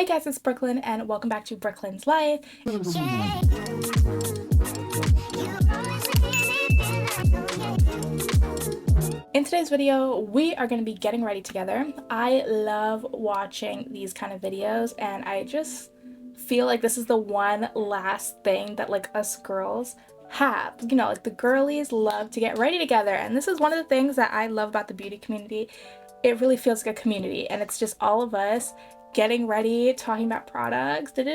Hey guys, it's Brooklyn and welcome back to Brooklyn's Life. In today's video, we are going to be getting ready together. I love watching these kind of videos and I just feel like this is the one last thing that like us girls have. You know, like the girlies love to get ready together, and this is one of the things that I love about the beauty community. It really feels like a community and it's just all of us getting ready, talking about products. Like,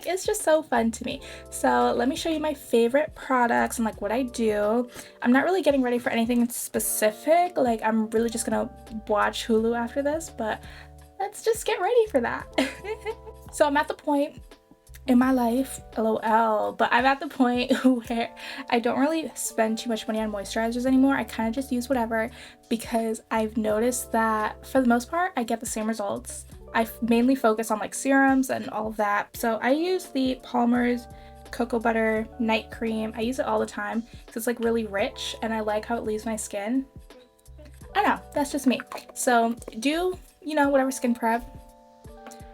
it's just so fun to me. So let me show you my favorite products and like what I do. I'm not really getting ready for anything specific. Like, I'm really just gonna watch Hulu after this, but let's just get ready for that. So I'm at the point in my life, lol, but I'm at the point where I don't really spend too much money on moisturizers anymore. I kind of just use whatever because I've noticed that for the most part I get the same results. I mainly focus on like serums and all of that. So I use the Palmer's Cocoa Butter Night Cream. I use it all the time because it's like really rich and I like how it leaves my skin. I don't know, that's just me. So do, you know, whatever skin prep.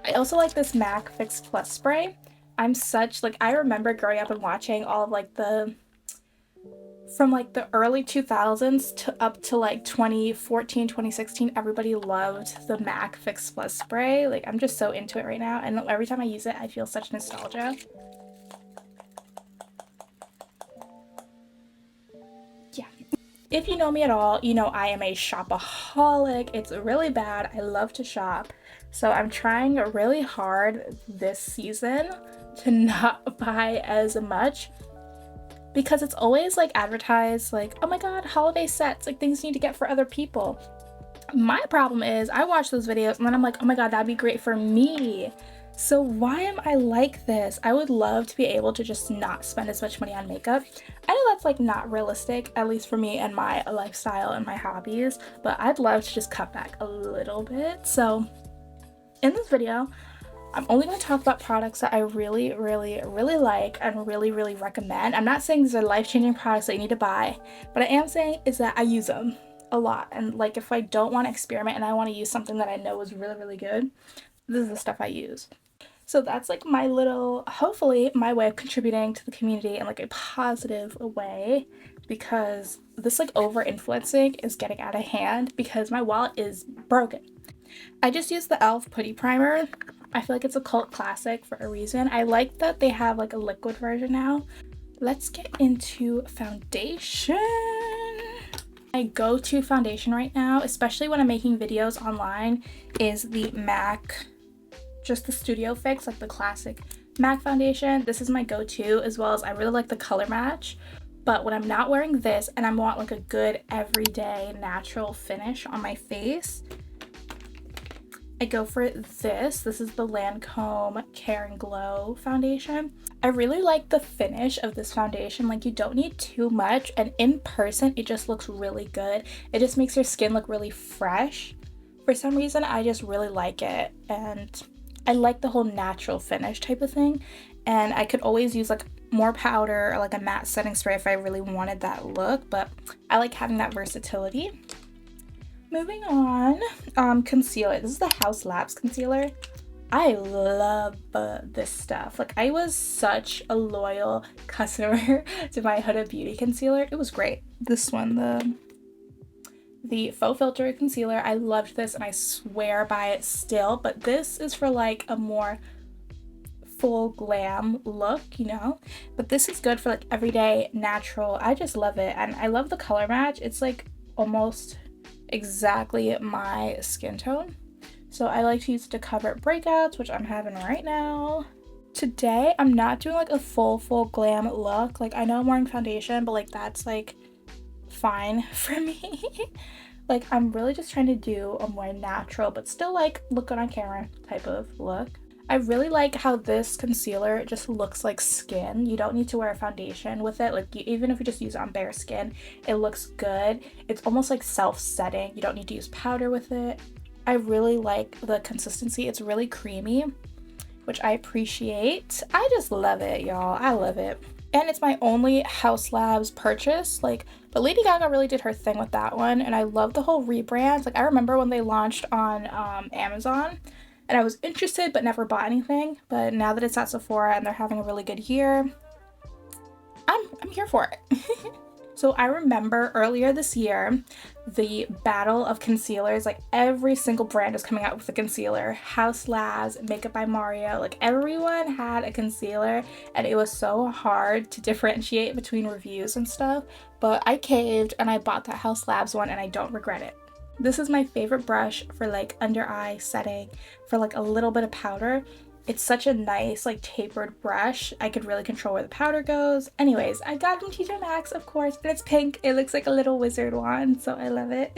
I also like this MAC Fix Plus spray. I'm such, like, I remember growing up and watching all of like from like the early 2000s to up to like 2014, 2016, everybody loved the MAC Fix Plus spray. Like, I'm just so into it right now, and every time I use it I feel such nostalgia. Yeah. If you know me at all, you know I am a shopaholic. It's really bad. I love to shop. So I'm trying really hard this season to not buy as much because it's always like advertised like, oh my god, holiday sets, like things you need to get for other people. My problem is I watch those videos and then I'm like, oh my god, that'd be great for me. So why am I like this? I would love to be able to just not spend as much money on makeup. I know that's like not realistic, at least for me and my lifestyle and my hobbies, but I'd love to just cut back a little bit. So in this video, I'm only going to talk about products that I really like and really recommend. I'm not saying these are life-changing products that you need to buy, but I am saying is that I use them a lot. And like if I don't want to experiment and I want to use something that I know is really good, this is the stuff I use. So that's like my little, hopefully my way of contributing to the community in like a positive way, because this like over influencing is getting out of hand because my wallet is broken. I just used the e.l.f. Putty Primer. I feel like it's a cult classic for a reason. I like that they have like a liquid version now. Let's get into foundation. My go-to foundation right now, especially when I'm making videos online, is the MAC, just the Studio Fix, like the classic MAC foundation. This is my go-to, as well as I really like the color match. But when I'm not wearing this and I want like a good everyday natural finish on my face, I go for this. This is the Lancome Care and Glow foundation. I really like the finish of this foundation. Like, you don't need too much, and in person it just looks really good. It just makes your skin look really fresh. For some reason I just really like it, and I like the whole natural finish type of thing. And I could always use like more powder or like a matte setting spray if I really wanted that look, but I like having that versatility. Moving on, concealer. This is the Haus Labs concealer. I love this stuff. Like, I was such a loyal customer to my Huda Beauty concealer. It was great. This one, the Faux Filter concealer, I loved this and I swear by it still, but this is for like a more full glam look, you know, but this is good for like everyday natural. I just love it, and I love the color match. It's like almost exactly my skin tone, so I like to use it to cover breakouts, which I'm having right now. Today I'm not doing like a full glam look. Like, I know I'm wearing foundation, but like that's like fine for me. Like, I'm really just trying to do a more natural but still like look good on camera type of look. I really like how this concealer just looks like skin. You don't need to wear a foundation with it. Like, even if you just use it on bare skin, it looks good. It's almost like self-setting. You don't need to use powder with it. I really like the consistency. It's really creamy, which I appreciate. I just love it, y'all. I love it. And it's my only Haus Labs purchase. Like, but Lady Gaga really did her thing with that one, and I love the whole rebrand. Like, I remember when they launched on Amazon, and I was interested but never bought anything. But now that it's at Sephora and they're having a really good year, I'm here for it. So I remember earlier this year, the battle of concealers, like every single brand was coming out with a concealer. House Labs, Makeup by Mario, like everyone had a concealer, and it was so hard to differentiate between reviews and stuff. But I caved and I bought that House Labs one, and I don't regret it. This is my favorite brush for like under eye setting, for like a little bit of powder. It's such a nice, like, tapered brush. I could really control where the powder goes. Anyways, I got it from TJ Maxx, of course, and it's pink. It looks like a little wizard wand, so I love it.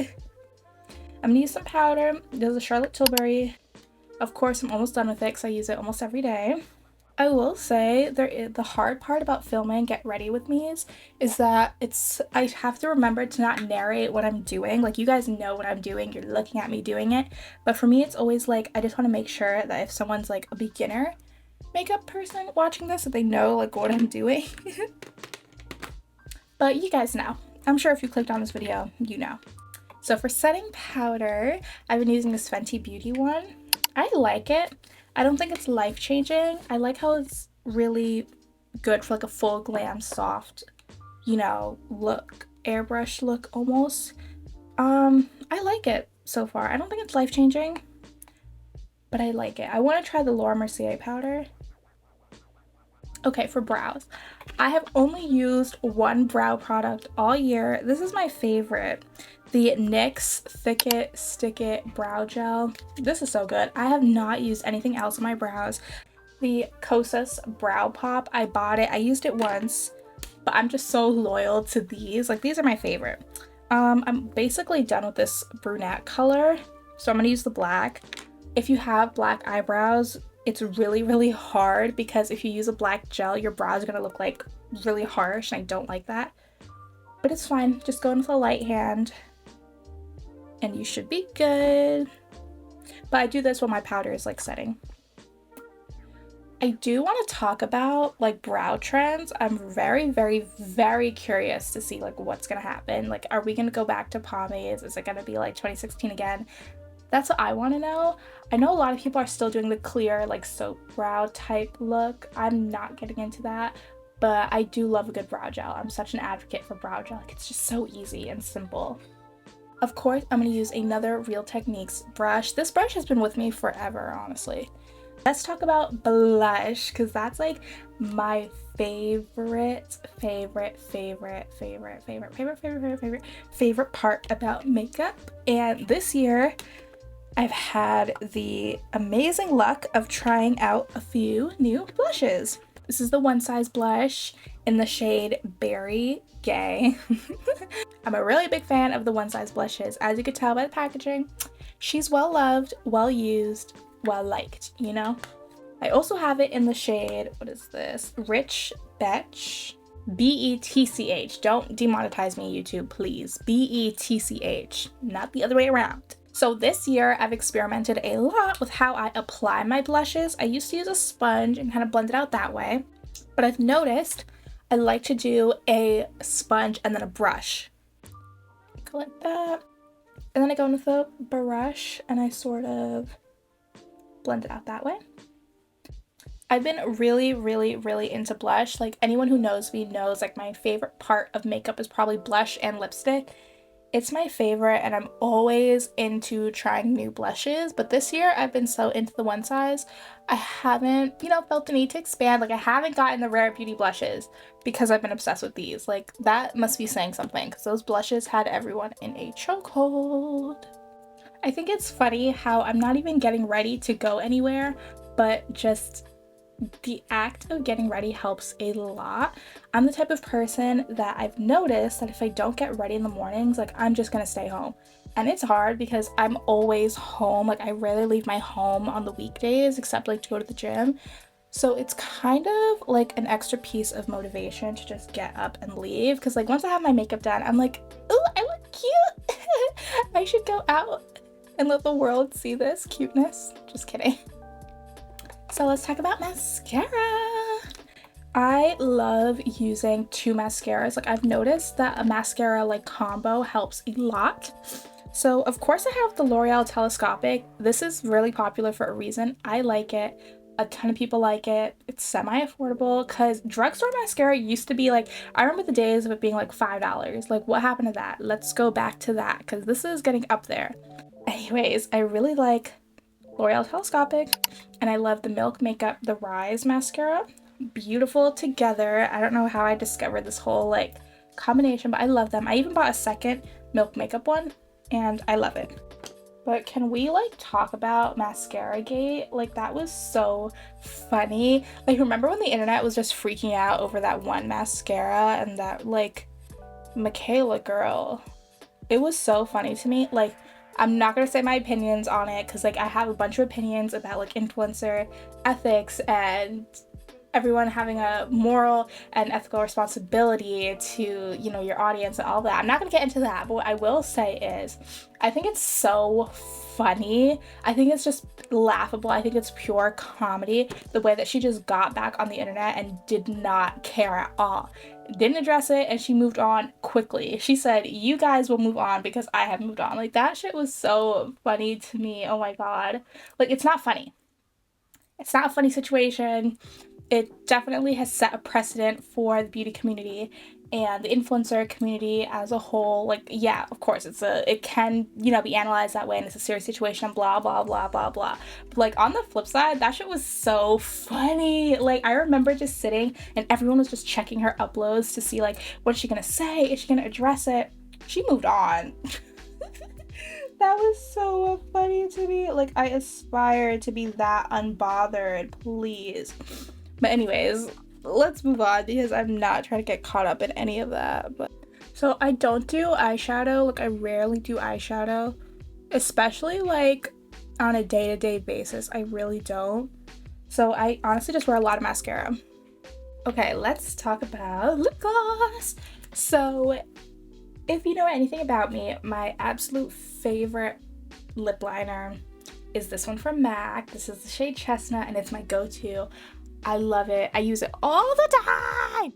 I'm gonna use some powder. This is a Charlotte Tilbury. Of course, I'm almost done with it because I use it almost every day. I will say the hard part about filming Get Ready With Me's is that I have to remember to not narrate what I'm doing. Like, you guys know what I'm doing, you're looking at me doing it, but for me it's always like I just want to make sure that if someone's like a beginner makeup person watching this, that they know like what I'm doing. But you guys know. I'm sure if you clicked on this video, you know. So for setting powder, I've been using this Fenty Beauty one. I like it. I don't think it's life-changing. I like how it's really good for like a full glam soft, you know, look, airbrush look almost. I like it so far. I don't think it's life-changing, but I like it. I want to try the Laura Mercier powder. Okay, for brows, I have only used one brow product all year. This is my favorite, the NYX Thick It Stick It Brow Gel. This is so good. I have not used anything else on my brows. The Kosas Brow Pop, I bought it. I used it once, but I'm just so loyal to these. Like, these are my favorite. I'm basically done with this brunette color, so I'm gonna use the black. If you have black eyebrows, it's really, really hard because if you use a black gel, your brows are gonna look like really harsh, and I don't like that. But it's fine. Just go in with a light hand and you should be good. But I do this when my powder is like setting. I do want to talk about like brow trends. I'm very, very, very curious to see like what's gonna happen. Like, are we gonna go back to pomades? Is it gonna be like 2016 again? That's what I want to know. I know a lot of people are still doing the clear like soap brow type look. I'm not getting into that, but I do love a good brow gel. I'm such an advocate for brow gel. Like, it's just so easy and simple. Of course, I'm going to use another Real Techniques brush. This brush has been with me forever, honestly. Let's talk about blush, because that's like my favorite part about makeup. And this year, I've had the amazing luck of trying out a few new blushes. This is the One Size blush in the shade Berry Gay. I'm a really big fan of the One Size blushes. As you could tell by the packaging, she's well loved, well used, well liked, you know? I also have it in the shade, what is this? Rich Betch. B-E-T-C-H. Don't demonetize me, YouTube, please. B-E-T-C-H, not the other way around. So this year, I've experimented a lot with how I apply my blushes. I used to use a sponge and kind of blend it out that way, but I've noticed I like to do a sponge and then a brush. Go like that. And then I go in with a brush and I sort of blend it out that way. I've been really, really, really into blush. Like, anyone who knows me knows like my favorite part of makeup is probably blush and lipstick. It's my favorite, and I'm always into trying new blushes, but this year I've been so into the One Size. I haven't, you know, felt the need to expand. Like, I haven't gotten the Rare Beauty blushes because I've been obsessed with these. Like, that must be saying something, because those blushes had everyone in a chokehold. I think it's funny how I'm not even getting ready to go anywhere, but just the act of getting ready helps a lot. I'm the type of person that I've noticed that if I don't get ready in the mornings, like, I'm just gonna stay home. And it's hard because I'm always home. Like, I rarely leave my home on the weekdays except like to go to the gym. So it's kind of like an extra piece of motivation to just get up and leave, because like once I have my makeup done, I'm like, oh, I look cute. I should go out and let the world see this cuteness. Just kidding. So let's talk about mascara. I love using two mascaras. Like, I've noticed that a mascara like combo helps a lot. So of course I have the L'Oreal Telescopic. This is really popular for a reason. I like it. A ton of people like it. It's semi-affordable because drugstore mascara used to be like, I remember the days of it being like $5. Like what happened to that? Let's go back to that because this is getting up there. Anyways, I really like L'Oreal Telescopic and I love the Milk Makeup The Rise mascara. Beautiful together. I don't know how I discovered this whole like combination, but I love them. I even bought a second Milk Makeup one and I love it. But can we like talk about Mascara Gate? Like that was so funny. Like remember when the internet was just freaking out over that one mascara and that like Michaela girl? It was so funny to me. Like I'm not gonna say my opinions on it because like I have a bunch of opinions about like influencer ethics and everyone having a moral and ethical responsibility to, you know, your audience and all that. I'm not gonna get into that, but what I will say is I think it's so funny. I think it's just laughable. I think it's pure comedy, the way that she just got back on the internet and did not care at all. Didn't address it and she moved on quickly. She said, you guys will move on because I have moved on. Like that shit was so funny to me. Oh my god. Like it's not funny. It's not a funny situation. It definitely has set a precedent for the beauty community and the influencer community as a whole. Like, yeah, of course, it can, you know, be analyzed that way and it's a serious situation, blah, blah, blah, blah, blah. But like on the flip side, that shit was so funny. Like, I remember just sitting and everyone was just checking her uploads to see like, what's she gonna say? Is she gonna address it? She moved on. That was so funny to me. Like, I aspire to be that unbothered, please. But anyways, let's move on because I'm not trying to get caught up in any of that. But so I don't do eyeshadow. Like I rarely do eyeshadow, especially like on a day-to-day basis. I really don't. So I honestly just wear a lot of mascara. Okay, let's talk about lip gloss. So if you know anything about me, my absolute favorite lip liner is this one from MAC. This is the shade Chestnut and it's my go-to. I love it. I use it all the time.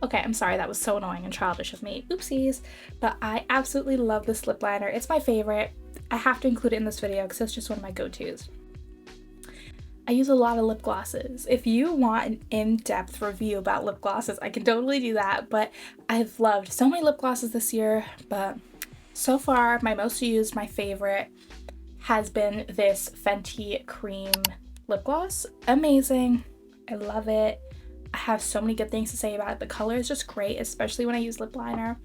Okay, I'm sorry, that was so annoying and childish of me. Oopsies. But I absolutely love this lip liner. It's my favorite. I have to include it in this video because it's just one of my go-tos. I use a lot of lip glosses. If you want an in-depth review about lip glosses, I can totally do that. But I've loved so many lip glosses this year. But so far, my most used, my favorite, has been this Fenty Cream lip gloss. Amazing. I love it. I have so many good things to say about it. The color is just great, especially when I use lip liner.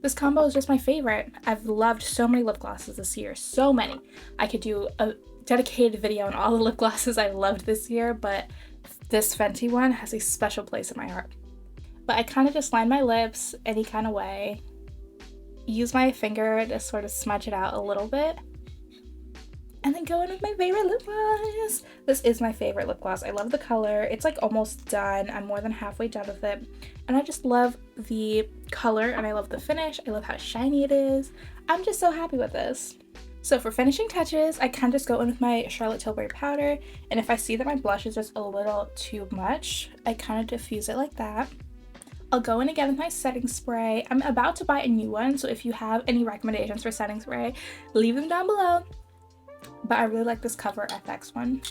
This combo is just my favorite. I've loved so many lip glosses this year. So many. I could do a dedicated video on all the lip glosses I loved this year, but this Fenty one has a special place in my heart. But I kind of just line my lips any kind of way. Use my finger to sort of smudge it out a little bit. And then go in with my favorite lip gloss. This is my favorite lip gloss. I love the color. It's like almost done. I'm more than halfway done with it. And I just love the color and I love the finish. I love how shiny it is. I'm just so happy with this. So for finishing touches, I kind of just go in with my Charlotte Tilbury powder. And if I see that my blush is just a little too much, I kind of diffuse it like that. I'll go in again with my setting spray. I'm about to buy a new one. So if you have any recommendations for setting spray, leave them down below. But I really like this Cover FX one.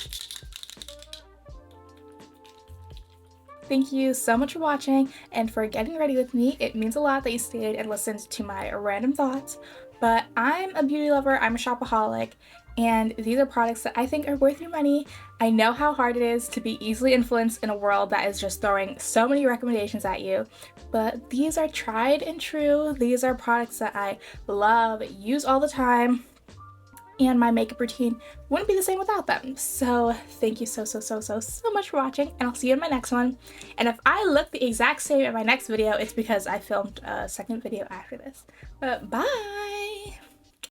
Thank you so much for watching and for getting ready with me. It means a lot that you stayed and listened to my random thoughts. But I'm a beauty lover, I'm a shopaholic, and these are products that I think are worth your money. I know how hard it is to be easily influenced in a world that is just throwing so many recommendations at you, but these are tried and true. These are products that I love, use all the time, and my makeup routine wouldn't be the same without them. So thank you so much for watching, and I'll see you in my next one. And if I look the exact same in my next video, it's because I filmed a second video after this. But bye!